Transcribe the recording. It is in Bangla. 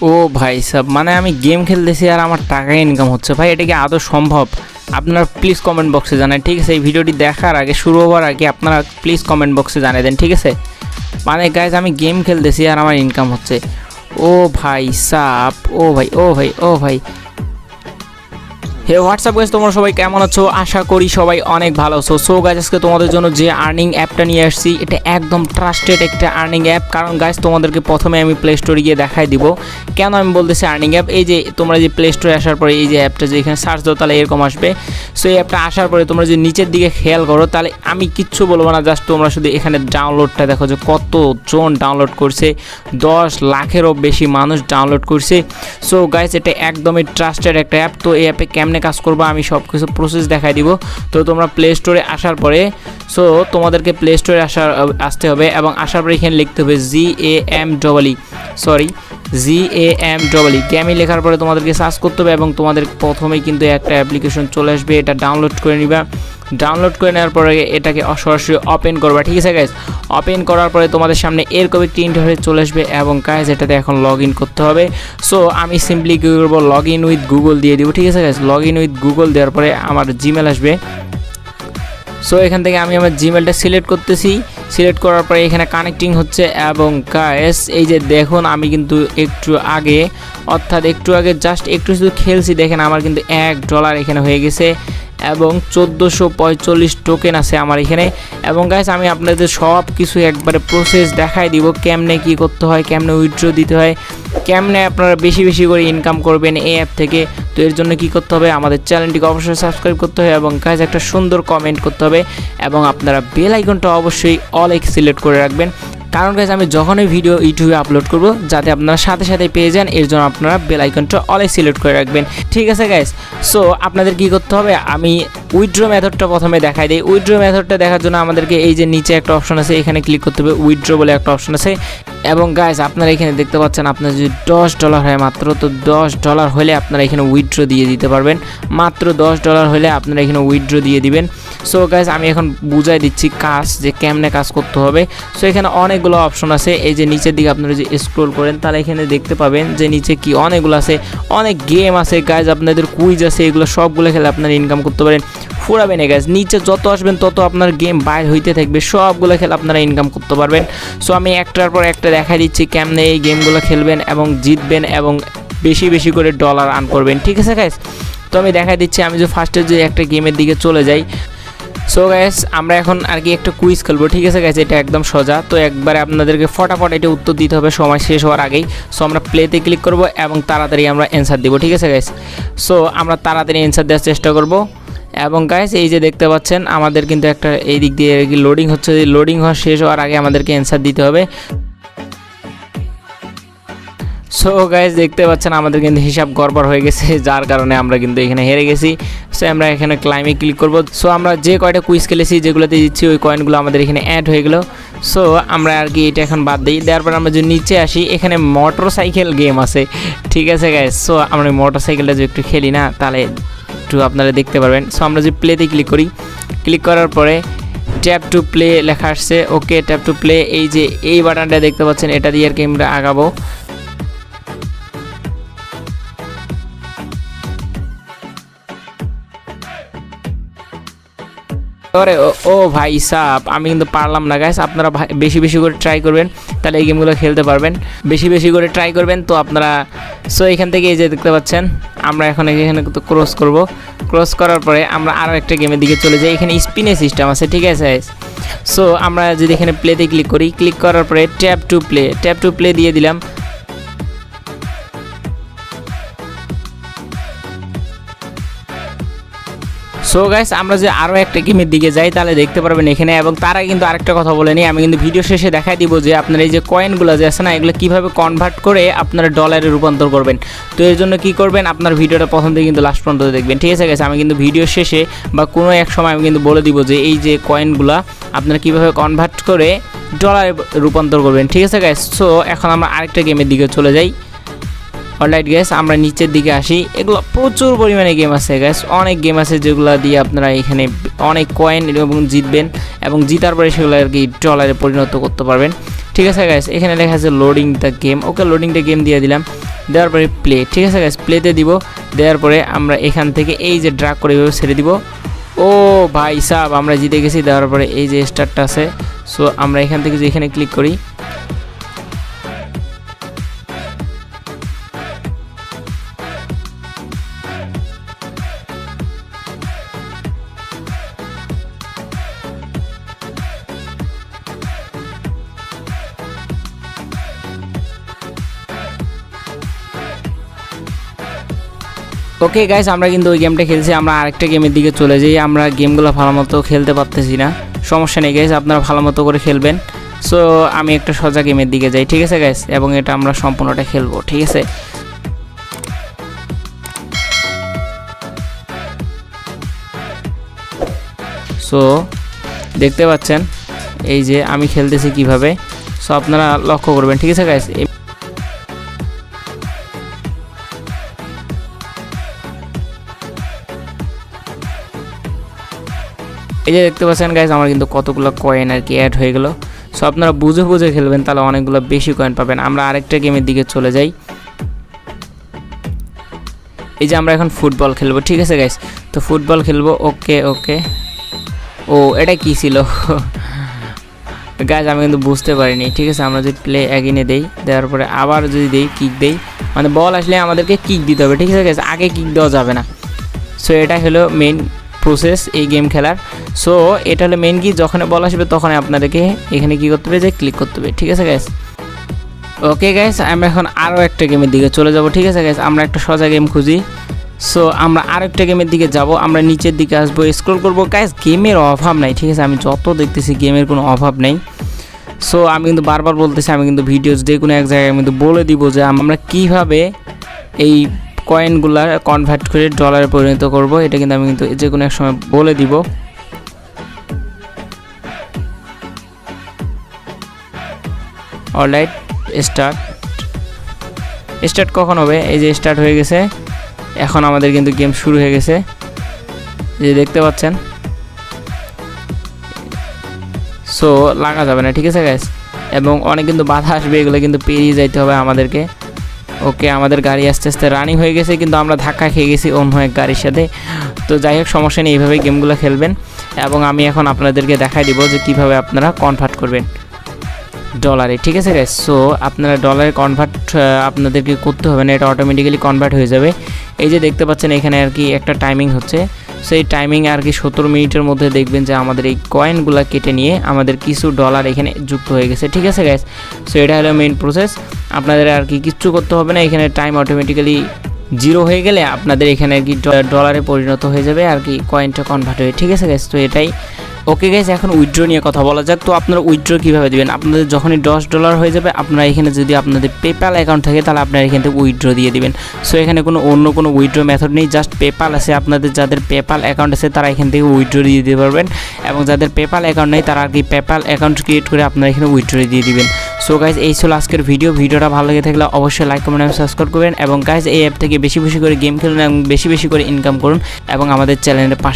ও ভাই সাব, মানে আমি গেম খেলতেছি আর আমার টাকা ইনকাম হচ্ছে। ভাই এটা কি আদৌ সম্ভব? আপনারা প্লিজ কমেন্ট বক্সে জানান, ঠিক আছে? এই ভিডিওটি দেখার আগে, শুরু হওয়ার আগে আপনারা প্লিজ কমেন্ট বক্সে জানিয়ে দেন, ঠিক আছে? মানে গাইজ আমি গেম খেলতেছি আর আমার ইনকাম হচ্ছে। ও ভাই সাব, ও ভাই ও ভাই ও ভাই। হে হোয়াটসঅ্যাপ গাইজ, তোমরা সবাই কেমন আছো? আশা করি সবাই অনেক ভালো আছো। সো গাইজ আজকে তোমাদের জন্য যে আর্নিং অ্যাপটা নিয়ে আসছি, এটা একদম ট্রাস্টেড একটা আর্নিং অ্যাপ। কারণ গাইজ তোমাদেরকে প্রথমে আমি প্লে স্টোরে গিয়ে দেখাই দিব কেন আমি বলতেছি আর্নিং অ্যাপ। এই যে তোমরা যে প্লে স্টোরে আসার পরে এই যে অ্যাপটা যে এখানে সার্চ দাও তাহলে এরকম আসবে। সো এই অ্যাপটা আসার পরে তোমরা যে নিচের দিকে খেয়াল করো, তাহলে আমি কিচ্ছু বলবো না, জাস্ট তোমরা শুধু এখানে ডাউনলোডটা দেখো যে কতজন ডাউনলোড করছে। 10 লাখেরও বেশি মানুষ ডাউনলোড করছে। সো গাইজ এটা একদমই ট্রাস্টেড একটা অ্যাপ। তো এই অ্যাপে কেমনে কাজ করবো আমি সব কিছু প্রসেস দেখাই দিব। তো তোমরা প্লে স্টোরে আসার পরে, সো তোমাদেরকে প্লে স্টোরে আসতে হবে এবং আসার পরে এখানে লিখতে হবে GAMEE গ্যামি লেখার পরে তোমাদেরকে সার্চ করতে হবে এবং তোমাদের প্রথমেই কিন্তু একটা অ্যাপ্লিকেশন চলে আসবে। এটা ডাউনলোড করে নিবা। ডাউনলোড করে নেওয়ার পরে এটাকে সরাসরি ওপেন করবা, ঠিক আছে গাইজ? ওপেন করার পরে তোমাদের সামনে এরকম একটি ইন্টারফেস চলে আসবে এবং গাইজ এটাতে এখন লগ ইন করতে হবে। সো আমি সিম্পলি কী করবো, লগ ইন উইথ গুগল দিয়ে দিব, ঠিক আছে guys? Log in with Google দেওয়ার পরে আমার জিমেল আসবে। সো এখান থেকে আমি আমার জিমেলটা সিলেক্ট করতেছি। সিলেক্ট করার পরে এখানে কানেক্টিং হচ্ছে এবং গাইস এই যে দেখুন আমি কিন্তু একটু আগে জাস্ট একটু শুধু খেলছি, দেখেন আমার কিন্তু $1 এখানে হয়ে গেছে এবং 1445 টোকেন আছে আমার এখানে। এবং গাইস আমি আপনাদের সব কিছু একবারে প্রসেস দেখাই দিব, কেমনে কি করতে হয়, কেমনে উইথড্র দিতে হয়, কেমনে আপনারা বেশি বেশি করে ইনকাম করবেন এই অ্যাপ থেকে। তো এর জন্য কি করতে হবে, আমাদের চ্যানেলটিকে অবশ্যই সাবস্ক্রাইব করতে হবে এবং গাইস একটা সুন্দর কমেন্ট করতে হবে এবং আপনারা বেল আইকনটা অবশ্যই অল সিলেক্ট করে রাখবেন। কারণ গাইস আমি যখনই ভিডিও ইউটিউবে আপলোড করব যাতে আপনারা সাথে সাথে পেয়ে যান, এর জন্য আপনারা বেল আইকনটা অল সিলেক্ট করে রাখবেন, ঠিক আছে গাইস? সো আপনাদের কি করতে হবে, আমি উইথড্র মেথডটা প্রথমে দেখাই দিই। উইথড্র মেথডটা দেখার জন্য আমাদেরকে এই যে নিচে একটা অপশন আছে, এখানে ক্লিক করতে হবে। উইথড্র বলে একটা অপশন আছে এবং গাইস আপনারা এখানে দেখতে পাচ্ছেন আপনার যদি $10 হয় মাত্র, তো $10 হলে আপনারা এখানে উইথড্র দিয়ে দিতে পারবেন। মাত্র $10 হলে আপনারা এখানে উইথড্র দিয়ে দিবেন। সো গাইস আমি এখন বুঝাই দিচ্ছি কাজ, যে কেমনে কাজ করতে হবে। সো এখানে অনেকগুলো অপশন আছে। এই যে নিচের দিকে আপনারা যে স্ক্রল করেন তাহলে এখানে দেখতে পাবেন যে নিচে কি অনেকগুলো আছে, অনেক গেম আছে গাইস, আপনাদের কুইজ আছে, এগুলো সবগুলো খেলে আপনারা ইনকাম করতে পারেন। ফুরাবেন গাইস, নিচে যত আসবেন তত আপনার গেম বাইর হইতে থাকবে, সবগুলো খেলে আপনারা ইনকাম করতে পারবেন। সো আমি একটার পর একটা দেখাই দিচ্ছি কেমনে এই গেমগুলো খেলবেন এবং জিতবেন এবং বেশি বেশি করে ডলার আর্ন করবেন, ঠিক আছে গাইস? তো আমি দেখাই দিচ্ছি। আমি যে ফার্স্টে যে একটা গেমের দিকে চলে যাই। সো গাইস আমরা এখন আর কি একটা কুইজ খেলবো, ঠিক আছে গাইস? এটা একদম সোজা, তো একবারে আপনাদেরকে ফটাফট এটা উত্তর দিতে হবে সময় শেষ হওয়ার আগেই। সো আমরা প্লেতে ক্লিক করব এবং তাড়াতাড়ি আমরা অ্যান্সার দিব, ঠিক আছে গাইস? সো আমরা তাড়াতাড়ি অ্যান্সার দেওয়ার চেষ্টা করব এবং গাইস এই যে দেখতে পাচ্ছেন আমাদের কিন্তু একটা এই দিক দিয়ে লোডিং হচ্ছে, লোডিং হওয়া শেষ হওয়ার আগে আমাদেরকে অ্যান্সার দিতে হবে। সো গাইস দেখতে পাচ্ছেন আমাদের কিন্তু হিসাব গড়বড় হয়ে গেছে, যার কারণে আমরা কিন্তু এখানে হেরে গেছি। সো আমরা এখানে ক্লাইমে ক্লিক করব। সো আমরা যে কয়টা কুইজ খেলেছি যেগুলোতে দিচ্ছি ওই কয়েনগুলো আমাদের এখানে অ্যাড হয়ে গেল। সো আমরা আর কি এটা এখন বাদ দিই। দেওয়ার পর আমরা যদি নিচে আসি, এখানে মোটরসাইকেল গেম আছে, ঠিক আছে গাইস? সো আমরা মোটরসাইকেলটা যদি একটু খেলি না, তাহলে একটু আপনারা দেখতে পারবেন। সো আমরা যদি প্লেতে ক্লিক করি, ক্লিক করার পরে ট্যাপ টু প্লে লেখা আসছে, ওকে ট্যাপ টু প্লে। এই যে এই বাটনটা দেখতে পাচ্ছেন, এটা দিয়ে আর কি আমরা আগাবো। ও ভাই সাব, আমি কিন্তু পারলাম না গাইস। আপনারা বেশি বেশি করে ট্রাই করবেন, তাহলে এই গেমগুলো খেলতে পারবেন। বেশি বেশি করে ট্রাই করবেন তো আপনারা। সো এখান থেকে এই যে দেখতে পাচ্ছেন আমরা এখন এখানে ক্রস করব। ক্রস করার পরে আমরা আরও একটা গেমের দিকে চলে যাই। এখানে স্পিনে সিস্টেম আছে, ঠিক আছে? সো আমরা যদি এখানে প্লেতে ক্লিক করি, ক্লিক করার পরে ট্যাপ টু প্লে দিয়ে দিলাম। সো গাইস আমরা যে আরও একটা গেমের দিকে যাই তাহলে দেখতে পারবেন এখানে। এবং তারা কিন্তু আরেকটা কথা বলে নিই, আমি কিন্তু ভিডিও শেষে দেখাই দিব যে আপনার এই যে কয়েনগুলো যে আছে না, এগুলো কীভাবে কনভার্ট করে আপনারা ডলারে রূপান্তর করবেন। তো এর জন্য কী করবেন, আপনার ভিডিওটা প্রথম থেকে কিন্তু লাস্ট পর্যন্ত দেখবেন, ঠিক আছে গাইস? আমি কিন্তু ভিডিও শেষে বা কোনো এক সময় আমি কিন্তু বলে দিব যে এই যে কয়েনগুলো আপনারা কীভাবে কনভার্ট করে ডলারে রূপান্তর করবেন, ঠিক আছে গাইস? সো এখন আমরা আরেকটা গেমের দিকে চলে যাই। অলরাইট গাইস আমরা নিচের দিকে আসি। এগুলো প্রচুর পরিমাণে গেম আছে গাইস, অনেক গেম আছে যেগুলো দিয়ে আপনারা এখানে অনেক কয়েন এবং জিতবেন এবং জিতার পরে সেগুলো আর কি ডলারে পরিণত করতে পারবেন, ঠিক আছে গাইস? এখানে লেখা আছে loading the game, okay loading the game দিয়ে দিলাম। দেওয়ার পরে প্লে, ঠিক আছে গাইস, প্লেতে দিব। দেওয়ার পরে আমরা এখান থেকে এই যে ড্রাগ করে এভাবে ছেড়ে দিব। ও ভাই সাহেব আমরা জিতে গেছি। দেওয়ার পরে এই যে স্টারটা আছে, সো আমরা এখান থেকে যে এখানে ক্লিক করি, ওকে গাইস আমরা কিন্তু ওই গেমটা খেলছি। আমরা আরেকটা গেমের দিকে চলে যাই। আমরা গেমগুলো ভালো মতো খেলতে পারতেছি না, সমস্যা নেই গাইস, আপনারা ভালো মতো করে খেলবেন। সো আমি একটা সোজা গেমের দিকে যাই, ঠিক আছে গাইস, এবং এটা আমরা সম্পূর্ণটা খেলবো, ঠিক আছে। সো দেখতে পাচ্ছেন এই যে আমি খেলতেছি কিভাবে, সো আপনারা লক্ষ্য করবেন, ঠিক আছে গাইস। এই যে দেখতে পাচ্ছেন গাইস আমার কিন্তু কতগুলো কয়েন আর কি অ্যাড হয়ে গেল। সো আপনারা বুঝে বুঝে খেলবেন, তাহলে অনেকগুলো বেশি কয়েন পাবেন। আমরা আরেকটা গেমের দিকে চলে যাই। এই যে আমরা এখন ফুটবল খেলবো, ঠিক আছে গাইস, তো ফুটবল খেলবো। ওকে ওকে, ও এটা কি ছিল গাইস আমি কিন্তু বুঝতে পারিনি, ঠিক আছে। আমরা যদি প্লে এগিনে দেই, দেওয়ার পরে আবার যদি দেই কিক দেই, মানে বল আসলে আমাদেরকে কিক দিতে হবে, ঠিক আছে গাইস, আগে কিক দেওয়া যাবে না। সো এটা হলো মেইন প্রসেস এই গেম খেলার। সো এটা হলো মেইন কি, যখন বল আসবে তখন আপনাদেরকে এখানে কি করতে হবে, যে ক্লিক করতে হবে, ঠিক আছে গাইস। ওকে গাইস আমরা এখন আরও একটা গেমের দিকে চলে যাব, ঠিক আছে গাইস। আমরা একটা সোজা গেম খুঁজি। সো আমরা আরেকটা গেমের দিকে যাব, আমরা নিচের দিকে আসবো, স্ক্রল করবো গাইস। গেমের অভাব নাই, ঠিক আছে, আমি যত দেখতেছি গেমের কোনো অভাব নেই। সো আমি কিন্তু বারবার বলতেছি, আমি কিন্তু ভিডিওস যে কোনো এক জায়গায় কিন্তু বলে দিব যে আমরা কীভাবে এই কয়েনগুলা কনভার্ট করে ডলারে পরিণত করব, এটা কিন্তু আমি কিন্তু যে কোনো এক সময় বলে দিব। অলরাইট স্টার্ট কখন হবে? এই যে স্টার্ট হয়ে গেছে, এখন আমাদের কিন্তু গেম শুরু হয়ে গেছে, যে দেখতে পাচ্ছেন। সো লাগা যাবে না, ঠিক আছে গাইস, এবং অনেক কিন্তু বাধা আসবে, এগুলো কিন্তু পেরিয়ে যাইতে হবে আমাদেরকে। ওকে আমাদের গাড়ি আস্তে আস্তে রানিং হয়ে গেছে, কিন্তু আমরা ধাক্কা খেয়ে গেছি অন্য এক গাড়ির সাথে। তো যাই হোক সমস্যা নেই, এইভাবে গেমগুলো খেলবেন। এবং আমি এখন আপনাদেরকে দেখাই দিব যে কিভাবে আপনারা কনভার্ট করবেন ডলারে, ঠিক আছে গাইস। সো আপনারা ডলারে কনভার্ট আপনাদেরকে করতে হবে না, এটা অটোমেটিক্যালি কনভার্ট হয়ে যাবে। এই যে দেখতে পাচ্ছেন এখানে আর কি একটা টাইমিং হচ্ছে, সেই টাইমিং আর কি 17 মিনিটের মধ্যে দেখবেন যে আমাদের এই কয়েনগুলো কেটে নিয়ে আমাদের কিছু ডলার এখানে যুক্ত হয়ে গেছে, ঠিক আছে গাইস। সো এটা হলো মেইন প্রসেস, আপনাদের আর কি কিচ্ছু করতে হবে না। এখানে টাইম অটোমেটিক্যালি 0 হয়ে গেলে আপনাদের এখানে আর কি ডলারে পরিণত হয়ে যাবে আর কি, কয়েনটা কনভার্ট হয়ে, ঠিক আছে গাইস। তো এটাই। ওকে গাইস এখন উইথড্র নিয়ে কথা বলা যাক। তো আপনারা উইথড্র কীভাবে দেবেন? আপনাদের যখনই $10 হয়ে যাবে, আপনারা এখানে যদি আপনাদের পেপ্যাল অ্যাকাউন্ট থাকে তাহলে আপনারা এখান থেকে উইথড্র দিয়ে দিবেন। সো এখানে অন্য কোনো উইথড্র মেথড নেই, জাস্ট পেপ্যাল আছে। আপনাদের যাদের পেপ্যাল অ্যাকাউন্ট আছে তারা এখান থেকে উইথড্র দিয়ে দিতে পারবেন, এবং যাদের পেপ্যাল অ্যাকাউন্ট নেই তারা আর কি পেপ্যাল অ্যাকাউন্ট ক্রিয়েট করে আপনারা এখানে উইথড্র দিয়ে দিবেন। সো গাইস এই ছিল আজকের ভিডিওটা ভালো লেগে থাকলে অবশ্যই লাইক কমেন্ট এবং সাবস্ক্রাইব করবেন, এবং গাইস এই অ্যাপ থেকে বেশি বেশি করে গেম খেলুন এবং বেশি বেশি করে ইনকাম করুন, এবং আমাদের চ্যানেলের পাশে